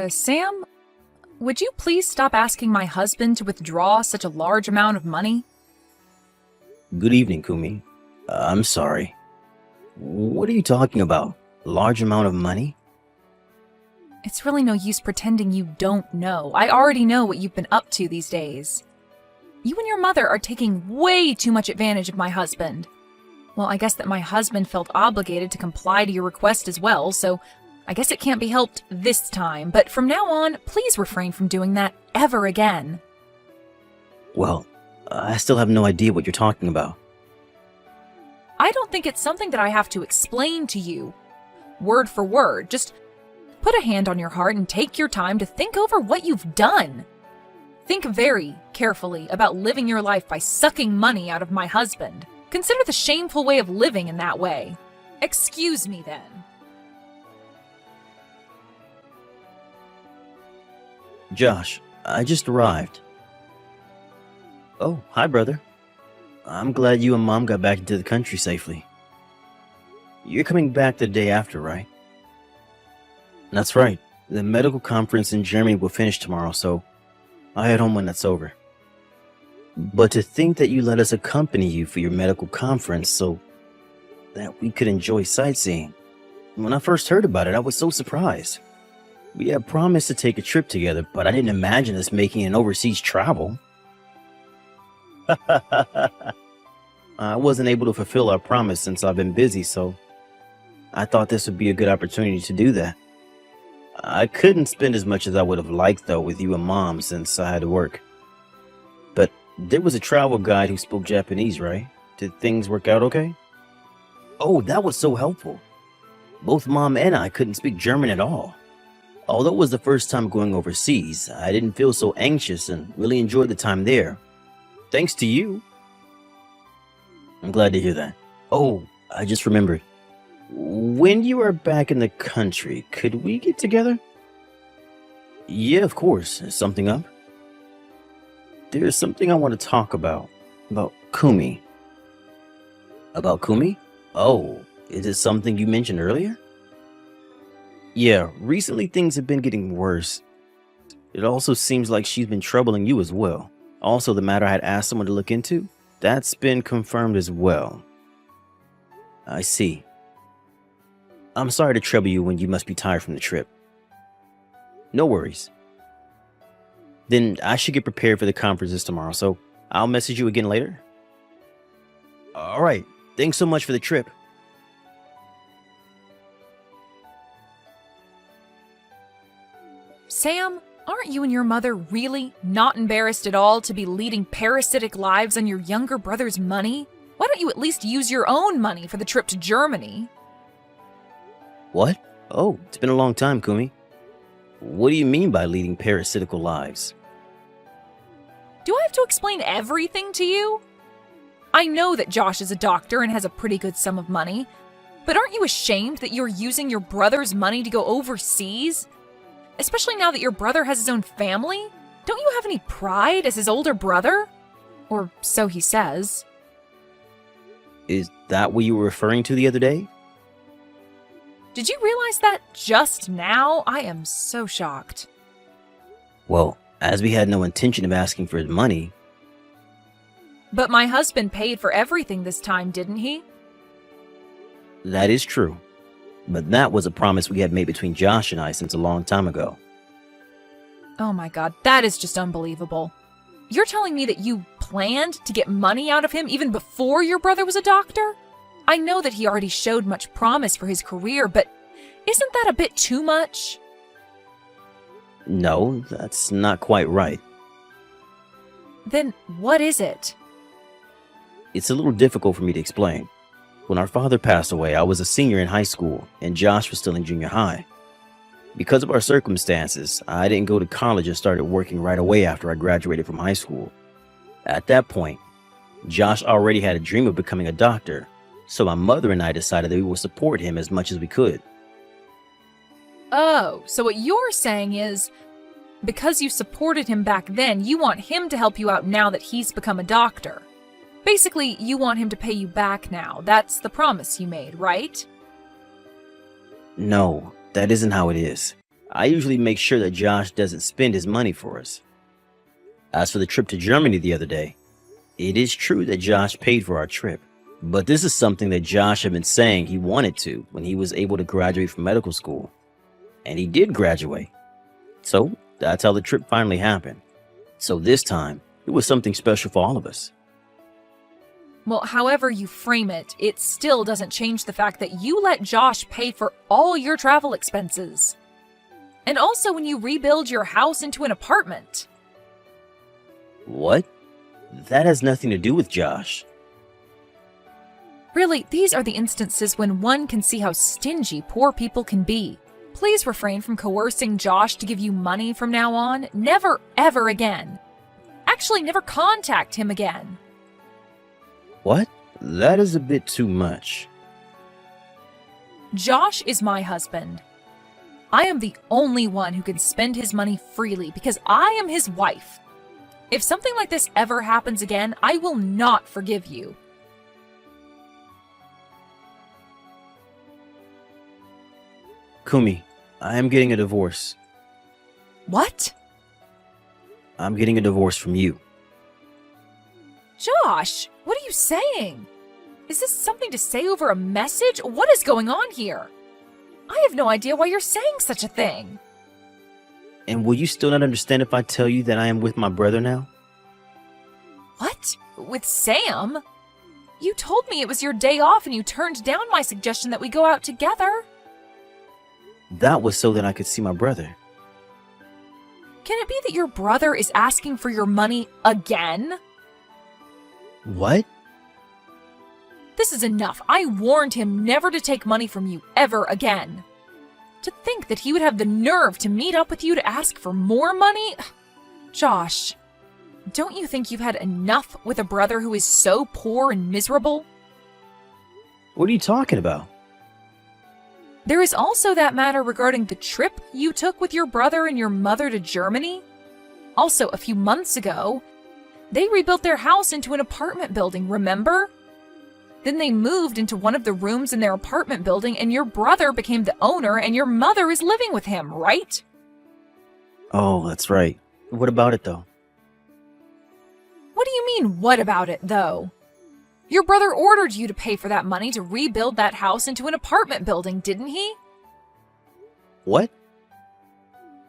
Sam? Would you please stop asking my husband to withdraw such a large amount of money? Good evening, Kumi. I'm sorry. What are you talking about? Large amount of money? It's really no use pretending you don't know. I already know what you've been up to these days. You and your mother are taking way too much advantage of my husband. Well, I guess that my husband felt obligated to comply to your request as well, so I guess it can't be helped this time, but from now on, please refrain from doing that ever again. Well, I still have no idea what you're talking about. I don't think it's something that I have to explain to you, word for word. Just put a hand on your heart and take your time to think over what you've done. Think very carefully about living your life by sucking money out of my husband. Consider the shameful way of living in that way. Excuse me then. Josh, I just arrived. Oh, hi, brother. I'm glad you and Mom got back into the country safely. You're coming back the day after, right? That's right. The medical conference in Germany will finish tomorrow, so I'll head home when that's over. But to think that you let us accompany you for your medical conference so that we could enjoy sightseeing. When I first heard about it, I was so surprised. We had promised to take a trip together, but I didn't imagine us making an overseas travel. I wasn't able to fulfill our promise since I've been busy, so I thought this would be a good opportunity to do that. I couldn't spend as much as I would have liked, though, with you and Mom since I had to work. But there was a travel guide who spoke Japanese, right? Did things work out okay? Oh, that was so helpful. Both Mom and I couldn't speak German at all. Although it was the first time going overseas, I didn't feel so anxious and really enjoyed the time there. Thanks to you. I'm glad to hear that. Oh, I just remembered. When you are back in the country, could we get together? Yeah, of course. Is something up? There's something I want to talk about. About Kumi. About Kumi? Oh, is it something you mentioned earlier? Yeah, recently things have been getting worse. It also seems like she's been troubling you as well. Also, the matter I had asked someone to look into, that's been confirmed as well. I see. I'm sorry to trouble you when you must be tired from the trip. No worries. Then I should get prepared for the conferences tomorrow, so I'll message you again later. Alright, thanks so much for the trip. Sam, aren't you and your mother really not embarrassed at all to be leading parasitic lives on your younger brother's money? Why don't you at least use your own money for the trip to Germany? What? Oh, it's been a long time, Kumi. What do you mean by leading parasitical lives? Do I have to explain everything to you? I know that Josh is a doctor and has a pretty good sum of money, but aren't you ashamed that you're using your brother's money to go overseas? Especially now that your brother has his own family? Don't you have any pride as his older brother? Or so he says. Is that what you were referring to the other day? Did you realize that just now? I am so shocked. Well, as we had no intention of asking for his money. But my husband paid for everything this time, didn't he? That is true. But that was a promise we had made between Josh and I since a long time ago. Oh my god, that is just unbelievable. You're telling me that you planned to get money out of him even before your brother was a doctor? I know that he already showed much promise for his career, but isn't that a bit too much? No, that's not quite right. Then what is it? It's a little difficult for me to explain. When our father passed away, I was a senior in high school, and Josh was still in junior high. Because of our circumstances, I didn't go to college and started working right away after I graduated from high school. At that point, Josh already had a dream of becoming a doctor, so my mother and I decided that we would support him as much as we could. Oh, so what you're saying is, because you supported him back then, you want him to help you out now that he's become a doctor. Basically, you want him to pay you back now. That's the promise you made, right? No, that isn't how it is. I usually make sure that Josh doesn't spend his money for us. As for the trip to Germany the other day, it is true that Josh paid for our trip. But this is something that Josh had been saying he wanted to when he was able to graduate from medical school. And he did graduate. So that's how the trip finally happened. So this time, it was something special for all of us. Well, however you frame it, it still doesn't change the fact that you let Josh pay for all your travel expenses. And also when you rebuild your house into an apartment. What? That has nothing to do with Josh. Really, these are the instances when one can see how stingy poor people can be. Please refrain from coercing Josh to give you money from now on. Never, ever again. Actually, never contact him again. What? That is a bit too much. Josh is my husband. I am the only one who can spend his money freely because I am his wife. If something like this ever happens again, I will not forgive you. Kumi, I am getting a divorce. What? I'm getting a divorce from you. Josh, what are you saying? Is this something to say over a message? What is going on here? I have no idea why you're saying such a thing. And will you still not understand if I tell you that I am with my brother now? What? With Sam? You told me it was your day off and you turned down my suggestion that we go out together. That was so that I could see my brother. Can it be that your brother is asking for your money again? What? This is enough. I warned him never to take money from you ever again. To think that he would have the nerve to meet up with you to ask for more money? Josh, don't you think you've had enough with a brother who is so poor and miserable? What are you talking about? There is also that matter regarding the trip you took with your brother and your mother to Germany. Also, a few months ago, they rebuilt their house into an apartment building, remember? Then they moved into one of the rooms in their apartment building and your brother became the owner and your mother is living with him, right? Oh, that's right. What about it, though? What do you mean, what about it, though? Your brother ordered you to pay for that money to rebuild that house into an apartment building, didn't he? What?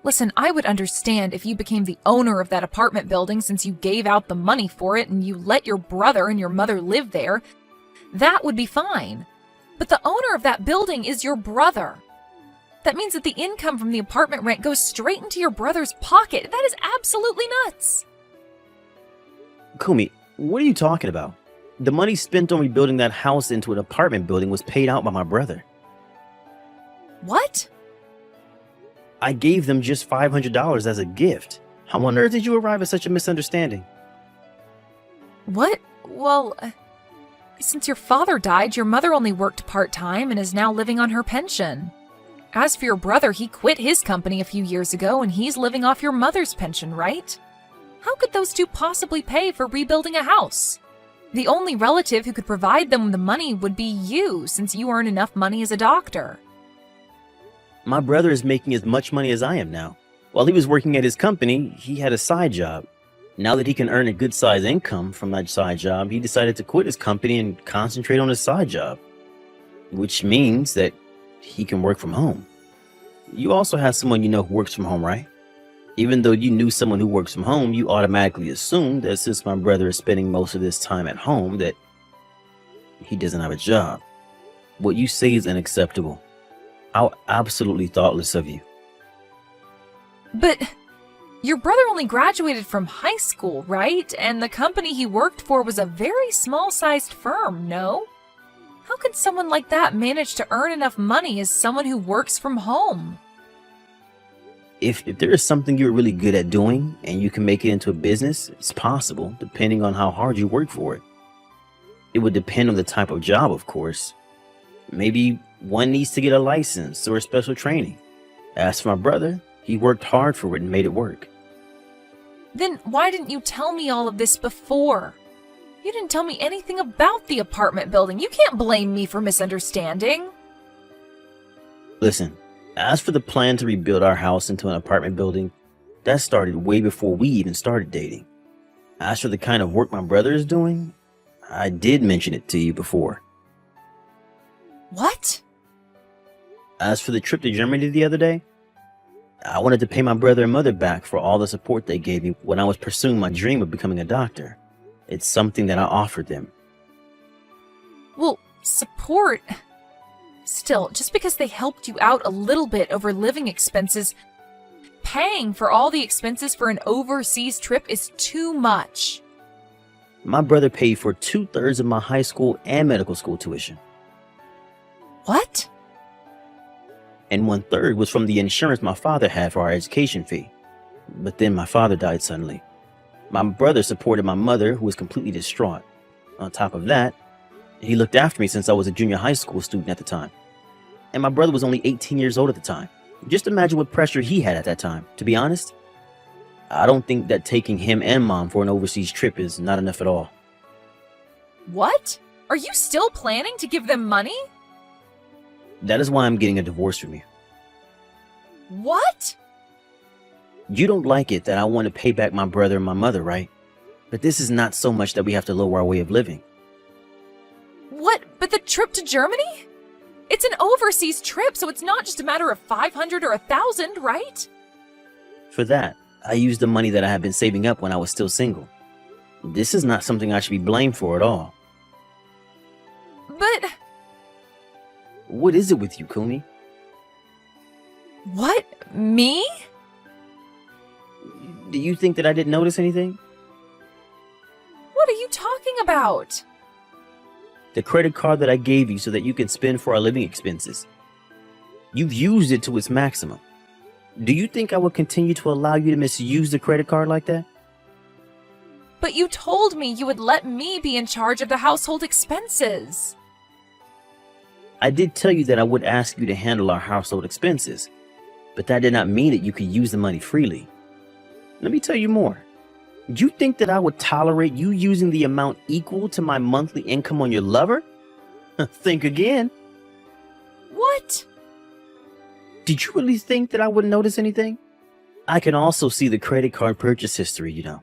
Listen, I would understand if you became the owner of that apartment building since you gave out the money for it and you let your brother and your mother live there. That would be fine. But the owner of that building is your brother. That means that the income from the apartment rent goes straight into your brother's pocket. That is absolutely nuts. Kumi, what are you talking about? The money spent on rebuilding that house into an apartment building was paid out by my brother. What? I gave them just $500 as a gift. How on earth did you arrive at such a misunderstanding? What? Well, since your father died, your mother only worked part-time and is now living on her pension. As for your brother, he quit his company a few years ago and he's living off your mother's pension, right? How could those two possibly pay for rebuilding a house? The only relative who could provide them the money would be you, since you earn enough money as a doctor. My brother is making as much money as I am now. While he was working at his company, he had a side job. Now that he can earn a good-sized income from that side job, he decided to quit his company and concentrate on his side job. Which means that he can work from home. You also have someone you know who works from home, right? Even though you knew someone who works from home, you automatically assumed that since my brother is spending most of his time at home, that he doesn't have a job. What you say is unacceptable. How absolutely thoughtless of you. But your brother only graduated from high school, right? And the company he worked for was a very small-sized firm, no? How could someone like that manage to earn enough money as someone who works from home? If there is something you're really good at doing and you can make it into a business, it's possible, depending on how hard you work for it. It would depend on the type of job, of course. Maybe one needs to get a license or special training. As for my brother, he worked hard for it and made it work. Then why didn't you tell me all of this before? You didn't tell me anything about the apartment building. You can't blame me for misunderstanding. Listen, As for the plan to rebuild our house into an apartment building, that started way before we even started dating. As for the kind of work my brother is doing, I did mention it to you before. What? As for the trip to Germany the other day, I wanted to pay my brother and mother back for all the support they gave me when I was pursuing my dream of becoming a doctor. It's something that I offered them. Well, support. Still, just because they helped you out a little bit over living expenses, paying for all the expenses for an overseas trip is too much. My brother paid for 2/3 of my high school and medical school tuition, What? and 1/3 was from the insurance my father had for our education fee. But then my father died suddenly. My brother supported my mother, who was completely distraught. On top of that, he looked after me since I was a junior high school student at the time. And my brother was only 18 years old at the time. Just imagine what pressure he had at that time. To be honest, I don't think that taking him and mom for an overseas trip is not enough at all. What? Are you still planning to give them money? That is why I'm getting a divorce from you. What? You don't like it that I want to pay back my brother and my mother, right? But this is not so much that we have to lower our way of living. What? But the trip to Germany? It's an overseas trip, so it's not just a matter of 500 or 1,000, right? For that, I used the money that I had been saving up when I was still single. This is not something I should be blamed for at all. But What is it with you, Kumi? what? Me? Do you think that I didn't notice anything? What are you talking about? The credit card that I gave you so that you can spend for our living expenses. You've used it to its maximum. Do you think I will continue to allow you to misuse the credit card like that? But you told me you would let me be in charge of the household expenses. I did tell you that I would ask you to handle our household expenses, but that did not mean that you could use the money freely. Let me tell you more. You think that I would tolerate you using the amount equal to my monthly income on your lover? Think again. What? Did you really think that I wouldn't notice anything? I can also see the credit card purchase history, you know.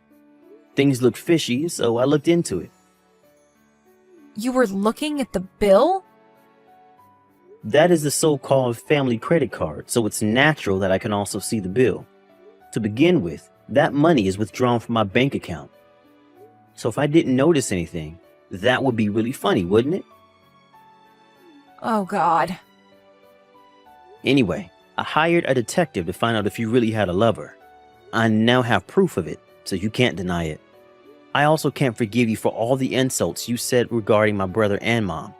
Things look fishy, so I looked into it. You were looking at the bill? That is the so-called family credit card, so it's natural that I can also see the bill. To begin with, that money is withdrawn from my bank account. So if I didn't notice anything, that would be really funny, wouldn't it? Oh, God. Anyway, I hired a detective to find out if you really had a lover. I now have proof of it, so you can't deny it. I also can't forgive you for all the insults you said regarding my brother and mom.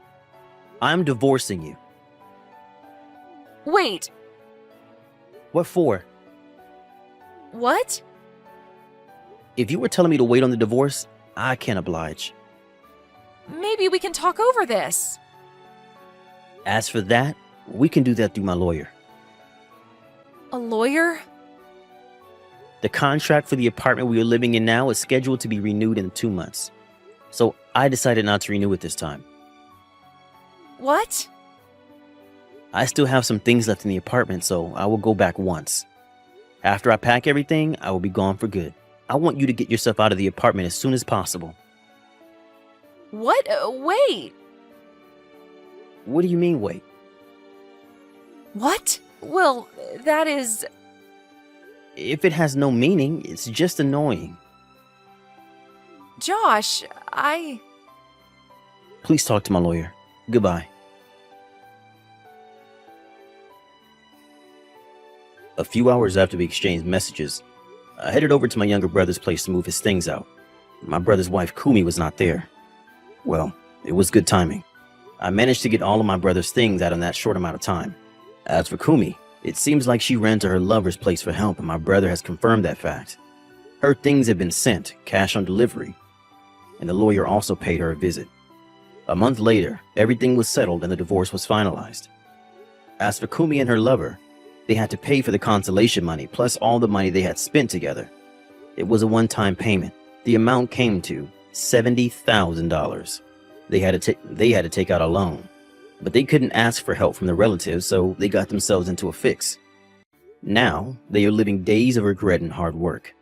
I'm divorcing you. Wait, What for? what? If you were telling me to wait on the divorce, I can't oblige. Maybe we can talk over this. As for that, we can do that through my lawyer. A lawyer? The contract for the apartment we are living in now is scheduled to be renewed in 2 months. So I decided not to renew it this time. What? I still have some things left in the apartment, so I will go back once. After I pack everything, I will be gone for good. I want you to get yourself out of the apartment as soon as possible. What? Wait. What do you mean, wait? What? Well, that is... If it has no meaning, it's just annoying. Josh, Please talk to my lawyer. Goodbye. A few hours after we exchanged messages, I headed over to my younger brother's place to move his things out. My brother's wife, Kumi, was not there. Well, it was good timing. I managed to get all of my brother's things out in that short amount of time. As for Kumi, it seems like she ran to her lover's place for help, and my brother has confirmed that fact. Her things have been sent, cash on delivery, and the lawyer also paid her a visit. A month later, everything was settled and the divorce was finalized. As for Kumi and her lover, they had to pay for the consolation money plus all the money they had spent together. It was a one-time payment. The amount came to $70,000. They had to take out a loan. but they couldn't ask for help from their relatives, so they got themselves into a fix. Now, they are living days of regret and hard work.